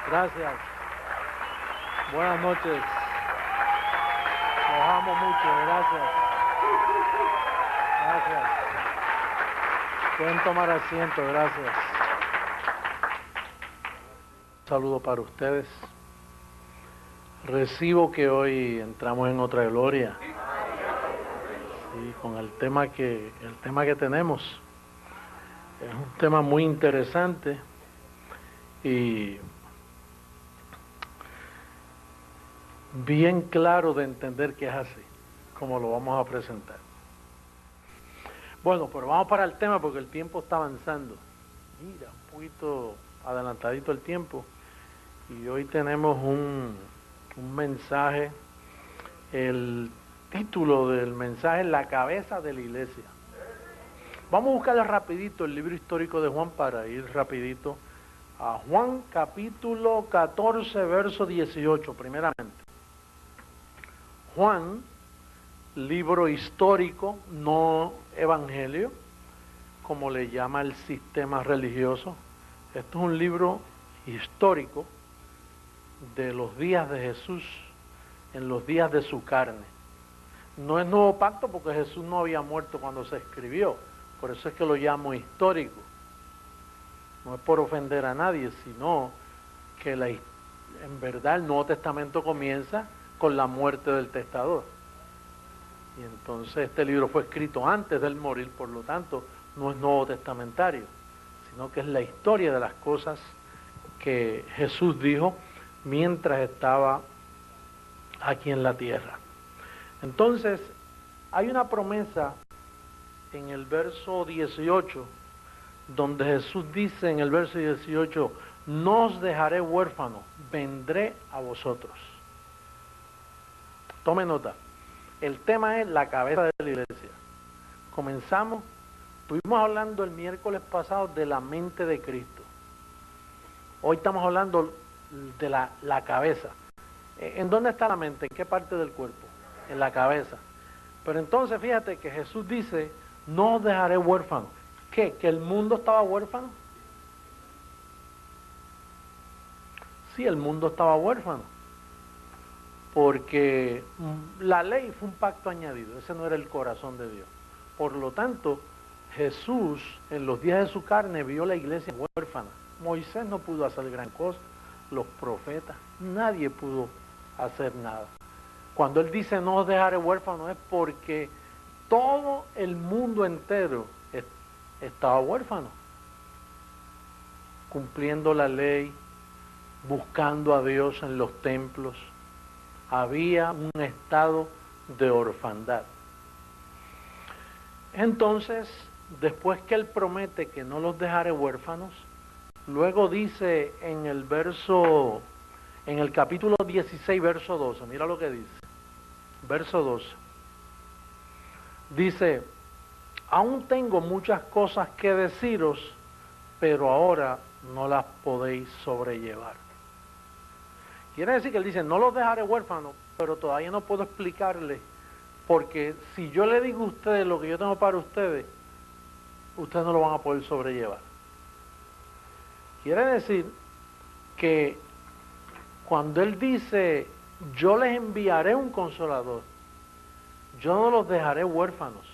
Gracias. Buenas noches. Los amo mucho. Gracias. Gracias. Pueden tomar asiento. Gracias. Un saludo para ustedes. Recibo que hoy entramos en otra gloria. Sí, con el tema que tenemos. Es un tema muy interesante y bien claro de entender que es así, como lo vamos a presentar. Bueno, pero vamos para el tema porque el tiempo está avanzando. Mira, un poquito adelantadito el tiempo. Y hoy tenemos un mensaje. El título del mensaje es La cabeza de la iglesia. Vamos a buscarle rapidito el libro histórico de Juan para ir rapidito a Juan capítulo 14, verso 18, primeramente. Juan, libro histórico, no evangelio, como le llama el sistema religioso. Esto es un libro histórico de los días de Jesús, en los días de su carne. No es nuevo pacto porque Jesús no había muerto cuando se escribió, por eso es que lo llamo histórico. No es por ofender a nadie, sino que en verdad el Nuevo Testamento comienza con la muerte del testador. Y entonces este libro fue escrito antes de él morir, por lo tanto no es nuevo testamentario, sino que es la historia de las cosas que Jesús dijo mientras estaba aquí en la tierra. Entonces, hay una promesa en el verso 18, donde Jesús dice en el verso 18, no os dejaré huérfanos, vendré a vosotros. Tome nota, el tema es la cabeza de la iglesia. Comenzamos, estuvimos hablando el miércoles pasado de la mente de Cristo. Hoy estamos hablando de la cabeza. ¿En dónde está la mente? ¿En qué parte del cuerpo? En la cabeza. Pero entonces fíjate que Jesús dice, no os dejaré huérfanos. ¿Qué? ¿Que el mundo estaba huérfano? Sí, el mundo estaba huérfano. Porque la ley fue un pacto añadido, ese no era el corazón de Dios. Por lo tanto, Jesús en los días de su carne vio la iglesia huérfana. Moisés no pudo hacer gran cosa, los profetas, nadie pudo hacer nada. Cuando él dice no os dejaré huérfanos es porque todo el mundo entero estaba huérfano, cumpliendo la ley, buscando a Dios en los templos. Había un estado de orfandad. Entonces, después que él promete que no los dejaré huérfanos, luego dice en el capítulo 16, verso 12, mira lo que dice, verso 12, dice, aún tengo muchas cosas que deciros, pero ahora no las podéis sobrellevar. Quiere decir que él dice, no los dejaré huérfanos, pero todavía no puedo explicarles, porque si yo le digo a ustedes lo que yo tengo para ustedes, ustedes no lo van a poder sobrellevar. Quiere decir que cuando él dice, yo les enviaré un consolador, yo no los dejaré huérfanos.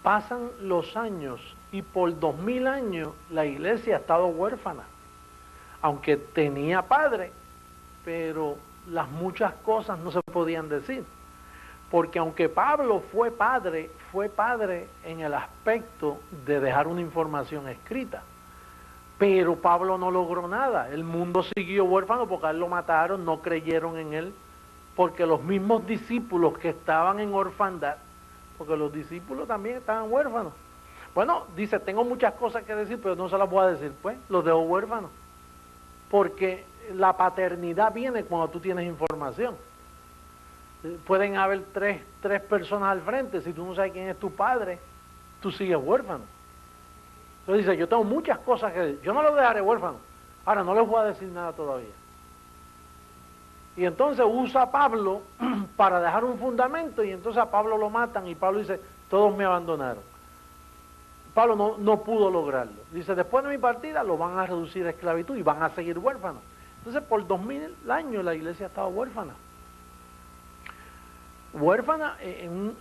Pasan los años y por 2000 años la iglesia ha estado huérfana. Aunque tenía padre, pero las muchas cosas no se podían decir. Porque aunque Pablo fue padre en el aspecto de dejar una información escrita. Pero Pablo no logró nada. El mundo siguió huérfano porque a él lo mataron, no creyeron en él. Porque los mismos discípulos que estaban en orfandad, porque los discípulos también estaban huérfanos. Bueno, dice, tengo muchas cosas que decir, pero no se las voy a decir. Pues, los dejo huérfanos. Porque la paternidad viene cuando tú tienes información. Pueden haber tres personas al frente, si tú no sabes quién es tu padre, tú sigues huérfano. Entonces dice, yo tengo muchas cosas que decir, yo no los dejaré huérfanos, ahora no les voy a decir nada todavía. Y entonces usa a Pablo para dejar un fundamento, y entonces a Pablo lo matan, y Pablo dice, todos me abandonaron. Pablo no pudo lograrlo. Dice, después de mi partida lo van a reducir a esclavitud y van a seguir huérfanos. Entonces, por 2000 años la iglesia ha estado huérfana. Huérfana en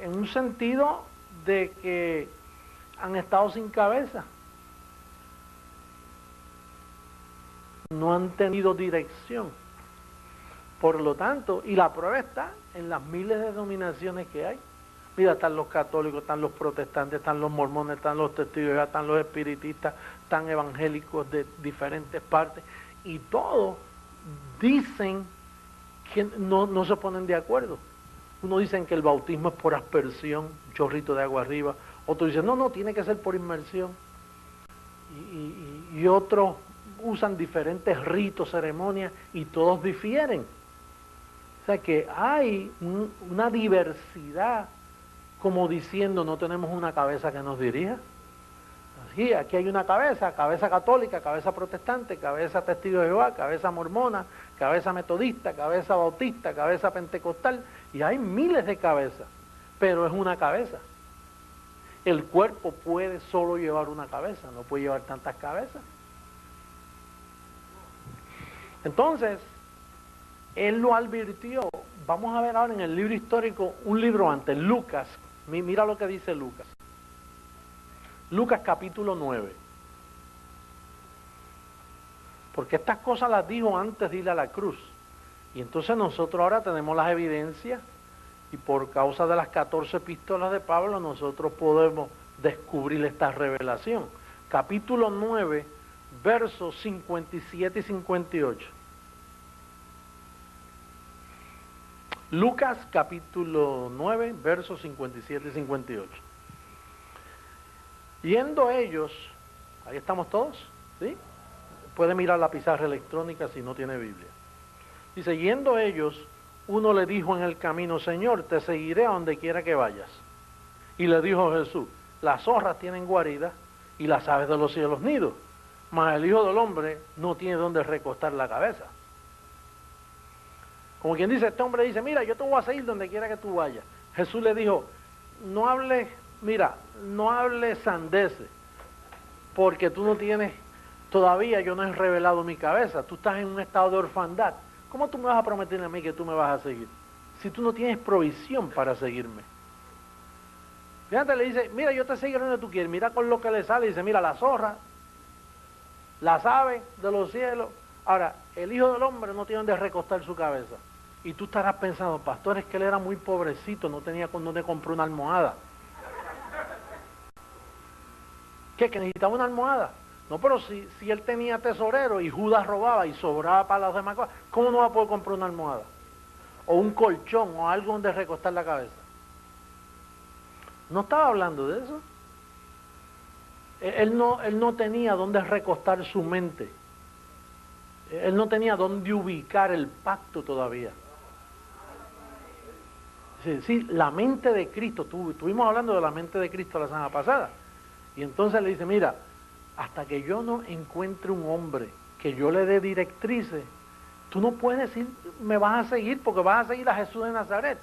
un sentido de que han estado sin cabeza. No han tenido dirección. Por lo tanto, y la prueba está en las miles de denominaciones que hay. Mira, están los católicos, están los protestantes, están los mormones, están los testigos de Jehová, están los espiritistas, están evangélicos de diferentes partes, y todos dicen que no se ponen de acuerdo. Unos dicen que el bautismo es por aspersión, un chorrito de agua arriba, otros dicen, no, tiene que ser por inmersión, y otros usan diferentes ritos, ceremonias, y todos difieren. O sea que hay una diversidad, como diciendo, no tenemos una cabeza que nos dirija. Así, aquí hay una cabeza católica, cabeza protestante, cabeza testigo de Jehová, cabeza mormona, cabeza metodista, cabeza bautista, cabeza pentecostal, y hay miles de cabezas, pero es una cabeza. El cuerpo puede solo llevar una cabeza, no puede llevar tantas cabezas. Entonces, él lo advirtió. Vamos a ver ahora en el libro histórico, un libro antes, Lucas. Mira lo que dice Lucas. Lucas capítulo 9. Porque estas cosas las dijo antes de ir a la cruz. Y entonces nosotros ahora tenemos las evidencias, y por causa de las 14 epístolas de Pablo, nosotros podemos descubrir esta revelación. Capítulo 9, versos 57 y 58. Lucas capítulo 9, versos 57 y 58. Yendo ellos, ahí estamos todos, ¿sí? Puede mirar la pizarra electrónica si no tiene Biblia. Dice, yendo ellos, uno le dijo en el camino, Señor, te seguiré a donde quiera que vayas. Y le dijo Jesús, las zorras tienen guarida y las aves de los cielos nidos, mas el Hijo del Hombre no tiene donde recostar la cabeza. Como quien dice, este hombre dice, mira, yo te voy a seguir donde quiera que tú vayas. Jesús le dijo, no hables sandeces, porque tú no tienes, todavía yo no he revelado mi cabeza, tú estás en un estado de orfandad. ¿Cómo tú me vas a prometer a mí que tú me vas a seguir? Si tú no tienes provisión para seguirme. Fíjate, le dice, mira, yo te seguiré donde tú quieres. Mira con lo que le sale, dice, mira, la zorra, las aves de los cielos. Ahora, el Hijo del Hombre no tiene donde recostar su cabeza. Y tú estarás pensando, pastor, es que él era muy pobrecito, no tenía con dónde comprar una almohada. ¿Qué? ¿Que necesitaba una almohada? No, pero si él tenía tesorero y Judas robaba y sobraba para las demás cosas, ¿cómo no va a poder comprar una almohada? O un colchón o algo donde recostar la cabeza. No estaba hablando de eso. Él no tenía dónde recostar su mente. Él no tenía dónde ubicar el pacto todavía. Sí, la mente de Cristo, estuvimos hablando de la mente de Cristo la semana pasada, y entonces le dice, mira, hasta que yo no encuentre un hombre que yo le dé directrices, tú no puedes decir, me vas a seguir, porque vas a seguir a Jesús de Nazaret.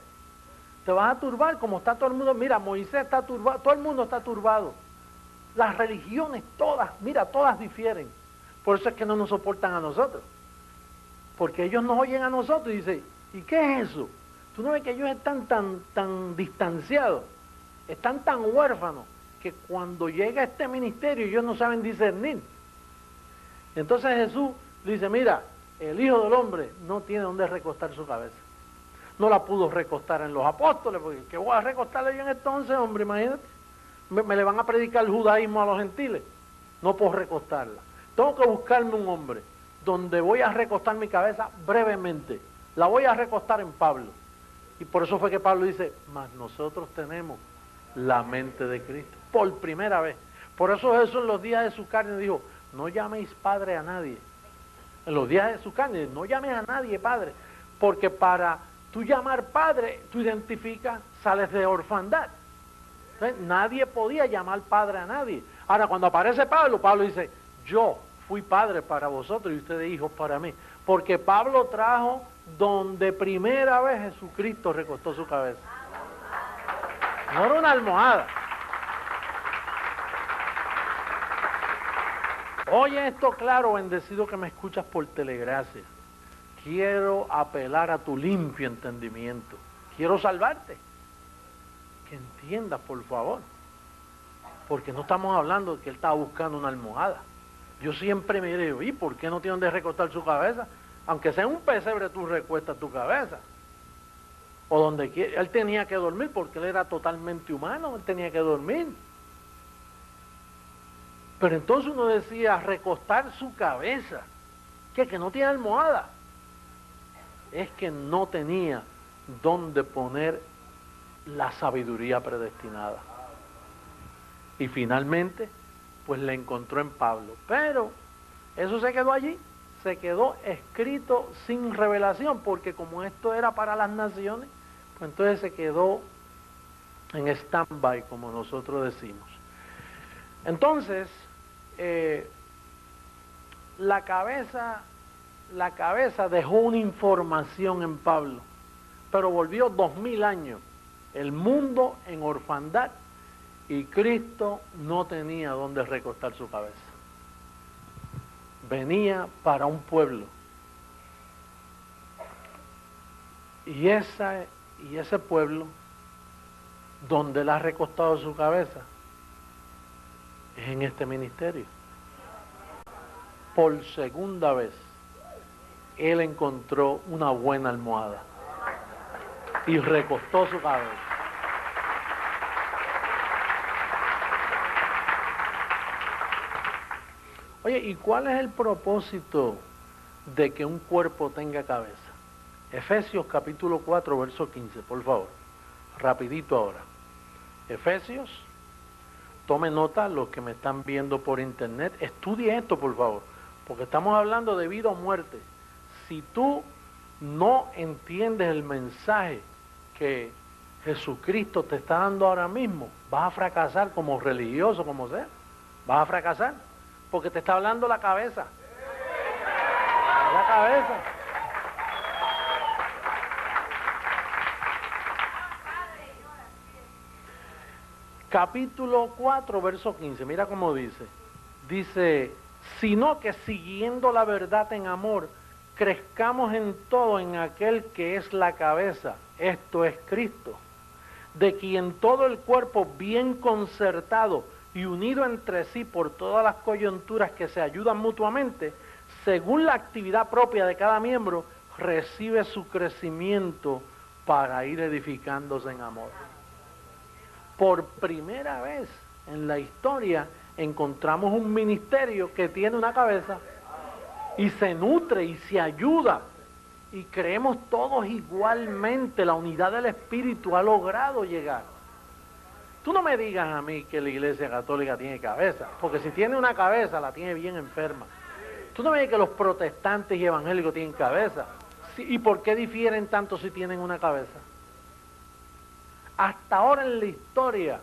Te vas a turbar, como está todo el mundo. Mira, Moisés está turbado, todo el mundo está turbado. Las religiones todas, mira, todas difieren. Por eso es que no nos soportan a nosotros. Porque ellos nos oyen a nosotros y dicen, ¿y qué es eso? Tú no ves que ellos están tan distanciados, están tan huérfanos, que cuando llega este ministerio ellos no saben discernir. Entonces Jesús dice, mira, el Hijo del Hombre no tiene donde recostar su cabeza. No la pudo recostar en los apóstoles, porque ¿qué voy a recostarle yo en entonces, hombre? Imagínate, me le van a predicar el judaísmo a los gentiles. No puedo recostarla. Tengo que buscarme un hombre donde voy a recostar mi cabeza brevemente. La voy a recostar en Pablo. Y por eso fue que Pablo dice, mas nosotros tenemos la mente de Cristo. Por primera vez. Por eso Jesús en los días de su carne dijo, no llaméis padre a nadie. En los días de su carne, no llames a nadie padre. Porque para tú llamar padre, tú identificas, sales de orfandad. Entonces, nadie podía llamar padre a nadie. Ahora, cuando aparece Pablo, Pablo dice, yo fui padre para vosotros y ustedes hijos para mí. Porque Pablo trajo donde primera vez Jesucristo recostó su cabeza. No era una almohada, Oye esto claro, bendecido que me escuchas por telegracia. Quiero apelar a tu limpio entendimiento. Quiero salvarte. Que entiendas, por favor. Porque no estamos hablando de que él estaba buscando una almohada. Yo siempre me digo, ¿y por qué no tiene donde recostar su cabeza? Aunque sea en un pesebre, tú recuestas tu cabeza. O donde quiera. Él tenía que dormir porque él era totalmente humano, él tenía que dormir. Pero entonces uno decía, recostar su cabeza. ¿Qué? Que no tiene almohada. Es que no tenía donde poner la sabiduría predestinada. Y finalmente, pues le encontró en Pablo. Pero eso se quedó allí, se quedó escrito sin revelación, porque como esto era para las naciones, pues entonces se quedó en stand-by, como nosotros decimos. Entonces, la cabeza dejó una información en Pablo, pero volvió 2000 años el mundo en orfandad y Cristo no tenía donde recostar su cabeza. Venía para un pueblo y ese pueblo donde él ha recostado su cabeza es en este ministerio. Por segunda vez él encontró una buena almohada y recostó su cabeza. Oye, ¿y cuál es el propósito de que un cuerpo tenga cabeza? Efesios capítulo 4, verso 15, por favor. Rapidito ahora. Efesios, tome nota los que me están viendo por internet. Estudie esto, por favor, porque estamos hablando de vida o muerte. Si tú no entiendes el mensaje que Jesucristo te está dando ahora mismo, vas a fracasar como religioso, como sea. Vas a fracasar, porque te está hablando la cabeza. La cabeza. Capítulo 4, verso 15, mira cómo dice. Dice, sino que siguiendo la verdad en amor, crezcamos en todo en aquel que es la cabeza, esto es Cristo, de quien todo el cuerpo bien concertado y unido entre sí por todas las coyunturas que se ayudan mutuamente, según la actividad propia de cada miembro, recibe su crecimiento para ir edificándose en amor. Por primera vez en la historia encontramos un ministerio que tiene una cabeza y se nutre y se ayuda y creemos todos igualmente, la unidad del Espíritu ha logrado llegar. Tú no me digas a mí que la Iglesia Católica tiene cabeza, porque si tiene una cabeza la tiene bien enferma. Tú no me digas que los protestantes y evangélicos tienen cabeza. ¿Y por qué difieren tanto si tienen una cabeza? Hasta ahora en la historia,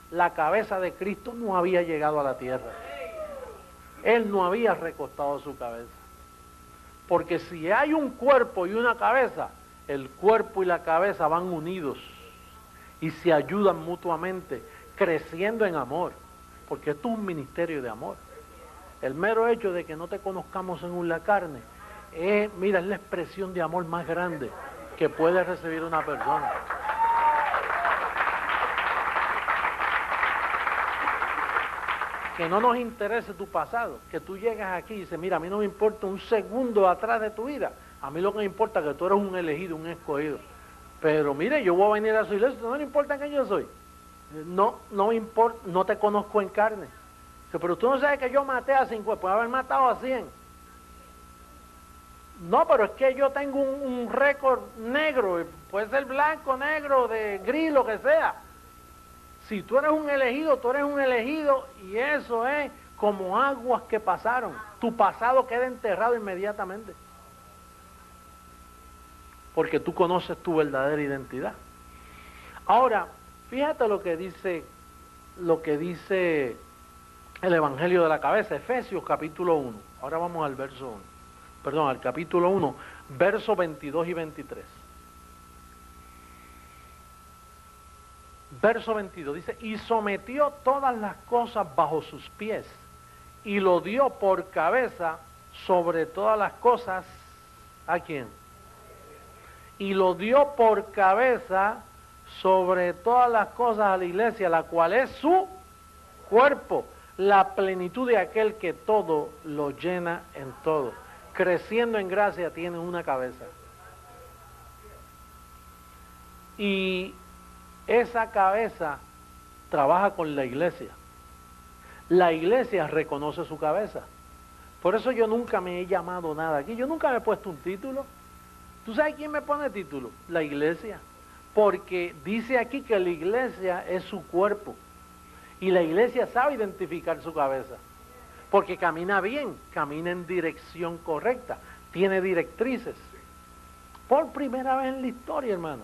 la cabeza de Cristo no había llegado a la tierra. Él no había recostado su cabeza. Porque si hay un cuerpo y una cabeza, el cuerpo y la cabeza van unidos y se ayudan mutuamente, creciendo en amor. Porque esto es un ministerio de amor. El mero hecho de que no te conozcamos según la carne, mira, es la expresión de amor más grande que puede recibir una persona. Que no nos interese tu pasado, que tú llegas aquí y dices, mira, a mí no me importa un segundo atrás de tu vida, a mí lo que me importa es que tú eres un elegido, un escogido. Pero mire, yo voy a venir a su iglesia, no le importa quién yo soy. No me importa, no te conozco en carne. Pero tú no sabes que yo maté a 50, puede haber matado a 100. No, pero es que yo tengo un récord negro, puede ser blanco, negro, de gris, lo que sea. Si tú eres un elegido, tú eres un elegido y eso es como aguas que pasaron. Tu pasado queda enterrado inmediatamente. Porque tú conoces tu verdadera identidad. Ahora, fíjate lo que dice el Evangelio de la Cabeza, Efesios capítulo 1. Ahora vamos al verso 1. Perdón, al capítulo 1, versos 22 y 23. Verso 22 dice, y sometió todas las cosas bajo sus pies, y lo dio por cabeza sobre todas las cosas. ¿A quién? Y lo dio por cabeza sobre todas las cosas a la iglesia, la cual es su cuerpo, la plenitud de aquel que todo lo llena en todo. Creciendo en gracia tiene una cabeza. Y esa cabeza trabaja con la iglesia. La iglesia reconoce su cabeza. Por eso yo nunca me he llamado nada aquí. Yo nunca me he puesto un título. ¿Tú sabes quién me pone título? La iglesia. Porque dice aquí que la iglesia es su cuerpo. Y la iglesia sabe identificar su cabeza. Porque camina bien, camina en dirección correcta. Tiene directrices. Por primera vez en la historia, hermano.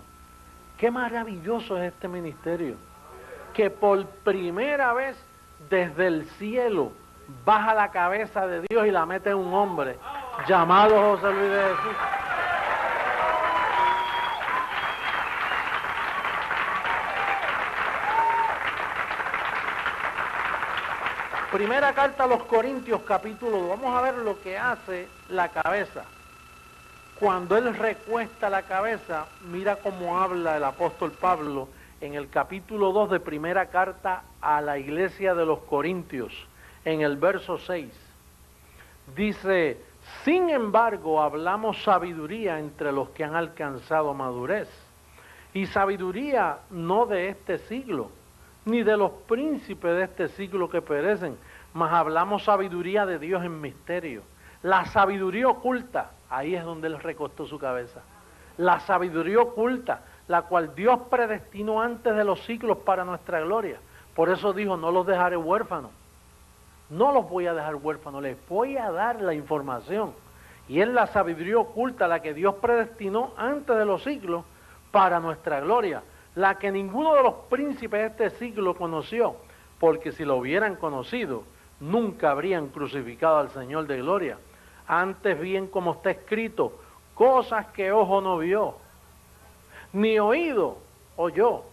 Qué maravilloso es este ministerio. Que por primera vez desde el cielo baja la cabeza de Dios y la mete en un hombre llamado José Luis de Jesús. Primera carta a los Corintios, capítulo 2. Vamos a ver lo que hace la cabeza. Cuando él recuesta la cabeza, mira cómo habla el apóstol Pablo en el capítulo 2 de primera carta a la iglesia de los Corintios, en el verso 6. Dice, sin embargo, hablamos sabiduría entre los que han alcanzado madurez. Y sabiduría no de este siglo, ni de los príncipes de este siglo que perecen, mas hablamos sabiduría de Dios en misterio. La sabiduría oculta, ahí es donde él recostó su cabeza. La sabiduría oculta, la cual Dios predestinó antes de los siglos para nuestra gloria. Por eso dijo, no los dejaré huérfanos. No los voy a dejar huérfanos, les voy a dar la información. Y es la sabiduría oculta, la que Dios predestinó antes de los siglos para nuestra gloria. La que ninguno de los príncipes de este siglo conoció, porque si lo hubieran conocido, nunca habrían crucificado al Señor de gloria. Antes bien, como está escrito, cosas que ojo no vio, ni oído oyó,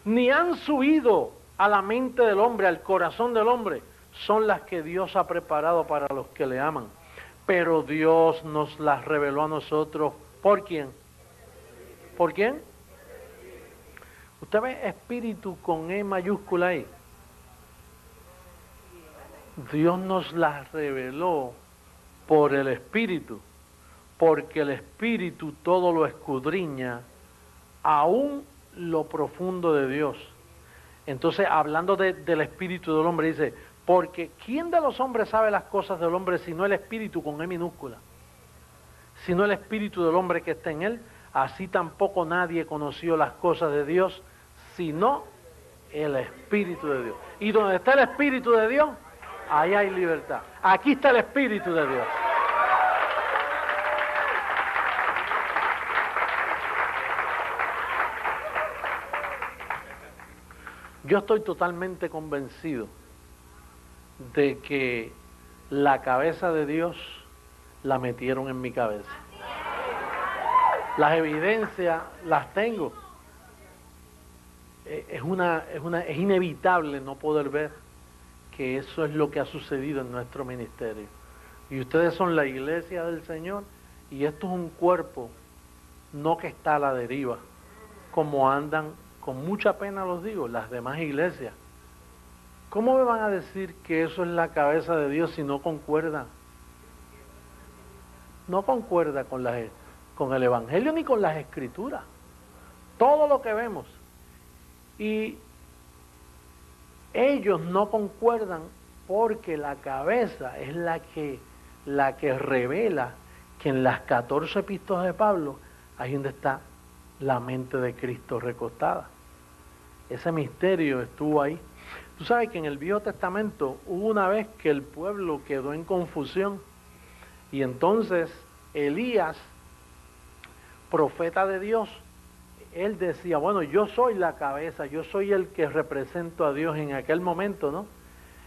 ni han subido a la mente del hombre, al corazón del hombre, son las que Dios ha preparado para los que le aman. Pero Dios nos las reveló a nosotros. ¿Por quién? ¿Por quién? Usted ve espíritu con E mayúscula ahí. Dios nos las reveló por el Espíritu, porque el Espíritu todo lo escudriña, aún lo profundo de Dios. Entonces, hablando del Espíritu del hombre, dice, porque ¿quién de los hombres sabe las cosas del hombre sino el Espíritu con E minúscula? Sino el Espíritu del hombre que está en él, así tampoco nadie conoció las cosas de Dios, sino el Espíritu de Dios. Y donde está el Espíritu de Dios, ahí hay libertad. Aquí está el Espíritu de Dios. Yo estoy totalmente convencido de que la cabeza de Dios la metieron en mi cabeza. Las evidencias las tengo. Es inevitable no poder ver que eso es lo que ha sucedido en nuestro ministerio. Y ustedes son la iglesia del Señor, y esto es un cuerpo, no que está a la deriva, como andan, con mucha pena los digo, las demás iglesias. ¿Cómo me van a decir que eso es la cabeza de Dios si no concuerda? No concuerda con el Evangelio ni con las Escrituras. Todo lo que vemos. Y ellos no concuerdan porque la cabeza es la que revela que en las 14 epístolas de Pablo, ahí donde está la mente de Cristo recostada. Ese misterio estuvo ahí. Tú sabes que en el Viejo Testamento hubo una vez que el pueblo quedó en confusión, y entonces Elías, profeta de Dios, él decía, bueno, yo soy la cabeza, yo soy el que represento a Dios en aquel momento, ¿no?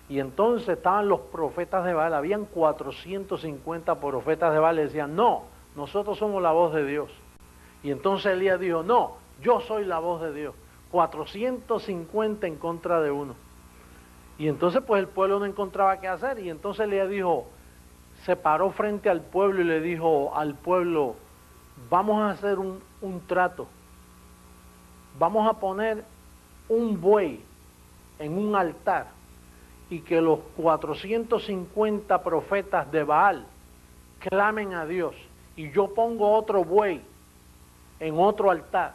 Y entonces estaban los profetas de Baal, habían 450 profetas de Baal, y decían, no, nosotros somos la voz de Dios. Y entonces Elías dijo, no, yo soy la voz de Dios. 450 en contra de uno. Y entonces pues el pueblo no encontraba qué hacer, y entonces le dijo, se paró frente al pueblo y le dijo al pueblo, vamos a hacer un trato, vamos a poner un buey en un altar y que los 450 profetas de Baal clamen a Dios, y yo pongo otro buey en otro altar,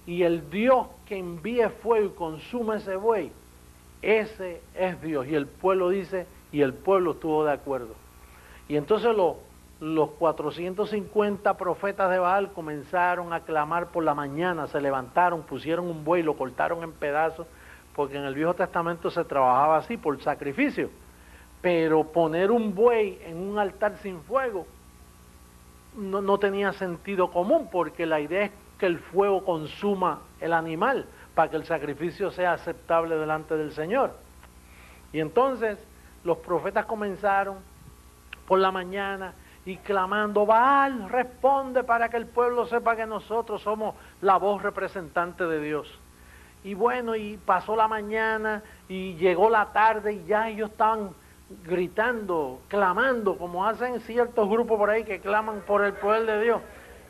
y el Dios que envíe fuego y consume ese buey, ese es Dios. Y el pueblo dice, y el pueblo estuvo de acuerdo. Y entonces los 450 profetas de Baal comenzaron a clamar por la mañana, se levantaron, pusieron un buey, lo cortaron en pedazos, porque en el Viejo Testamento se trabajaba así, por sacrificio. Pero poner un buey en un altar sin fuego no tenía sentido común, porque la idea es que el fuego consuma el animal para que el sacrificio sea aceptable delante del Señor. Y entonces los profetas comenzaron por la mañana y clamando, Baal, responde para que el pueblo sepa que nosotros somos la voz representante de Dios. Y bueno, y pasó la mañana y llegó la tarde y ya ellos estaban gritando, clamando, como hacen ciertos grupos por ahí que claman por el poder de Dios.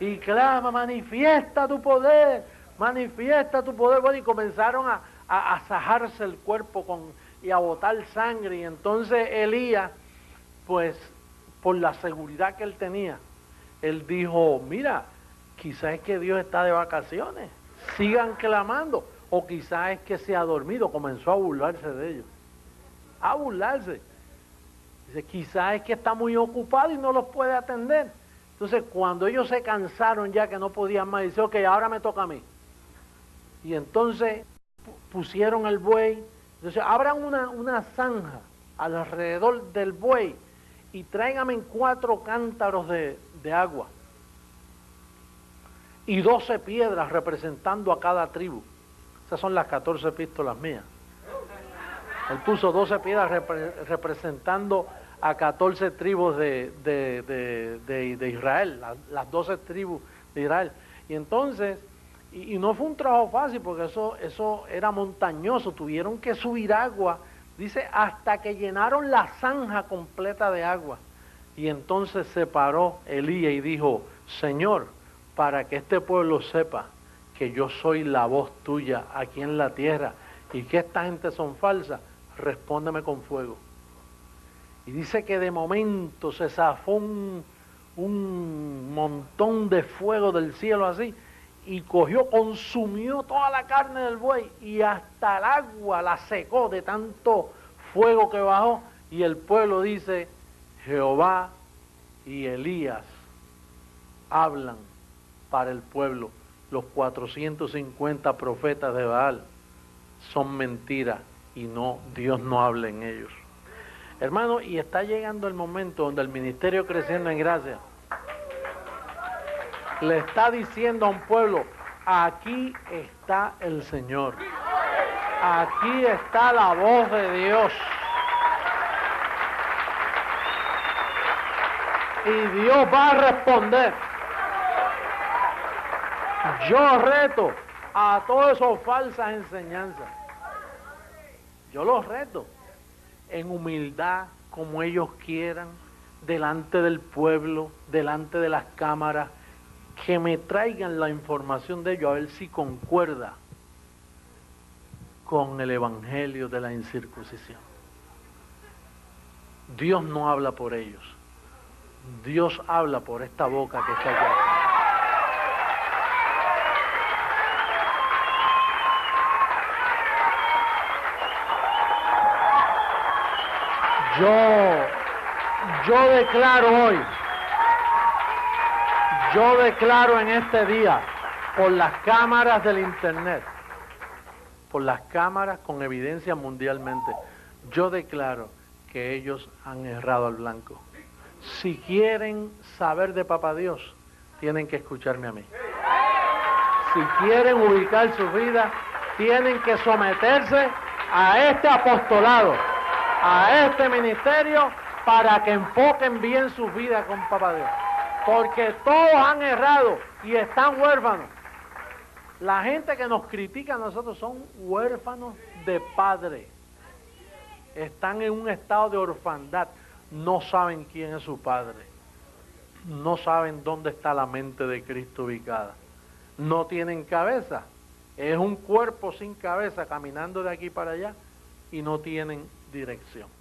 Y clama, manifiesta tu poder, manifiesta tu poder. Bueno, y comenzaron a asajarse el cuerpo y a botar sangre. Y entonces Elías, pues por la seguridad que él tenía, él dijo, mira, quizás es que Dios está de vacaciones, sigan clamando, o quizás es que se ha dormido. Comenzó a burlarse de ellos, a burlarse. Dice, quizás es que está muy ocupado y no los puede atender. Entonces, cuando ellos se cansaron ya que no podían más, dice, ok, ahora me toca a mí. Y entonces pusieron el buey. Entonces, abran una zanja alrededor del buey y tráigame 4 cántaros de agua y 12 piedras representando a cada tribu. Esas son las 14 epístolas mías. Él puso 12 piedras representando a 14 tribus de Israel, las 12 tribus de Israel. Y entonces, y no fue un trabajo fácil, porque eso era montañoso, tuvieron que subir agua, dice, hasta que llenaron la zanja completa de agua. Y entonces se paró Elías y dijo, Señor, para que este pueblo sepa que yo soy la voz tuya aquí en la tierra y que esta gente son falsas, respóndeme con fuego. Y dice que de momento se zafó un montón de fuego del cielo así, y consumió toda la carne del buey, y hasta el agua la secó de tanto fuego que bajó. Y el pueblo dice, Jehová y Elías hablan para el pueblo. Los 450 profetas de Baal son mentiras, y no, Dios no habla en ellos. Hermano, y está llegando el momento donde el ministerio Creciendo en Gracia le está diciendo a un pueblo, aquí está el Señor, aquí está la voz de Dios, y Dios va a responder. Yo reto a todas esas falsas enseñanzas, yo los reto en humildad, como ellos quieran, delante del pueblo, delante de las cámaras, que me traigan la información de ellos, a ver si concuerda con el evangelio de la incircuncisión. Dios no habla por ellos, Dios habla por esta boca que está allá. Yo declaro hoy, yo declaro en este día, por las cámaras del internet, por las cámaras con evidencia mundialmente, yo declaro que ellos han errado al blanco. Si quieren saber de Papá Dios, tienen que escucharme a mí. Si quieren ubicar su vida, tienen que someterse a este apostolado, a este ministerio, para que enfoquen bien sus vidas con Papá Dios. Porque todos han errado y están huérfanos. La gente que nos critica a nosotros son huérfanos de padre. están en un estado de orfandad, no saben quién es su padre, no saben dónde está la mente de Cristo ubicada, no tienen cabeza, es un cuerpo sin cabeza caminando de aquí para allá y no tienen dirección.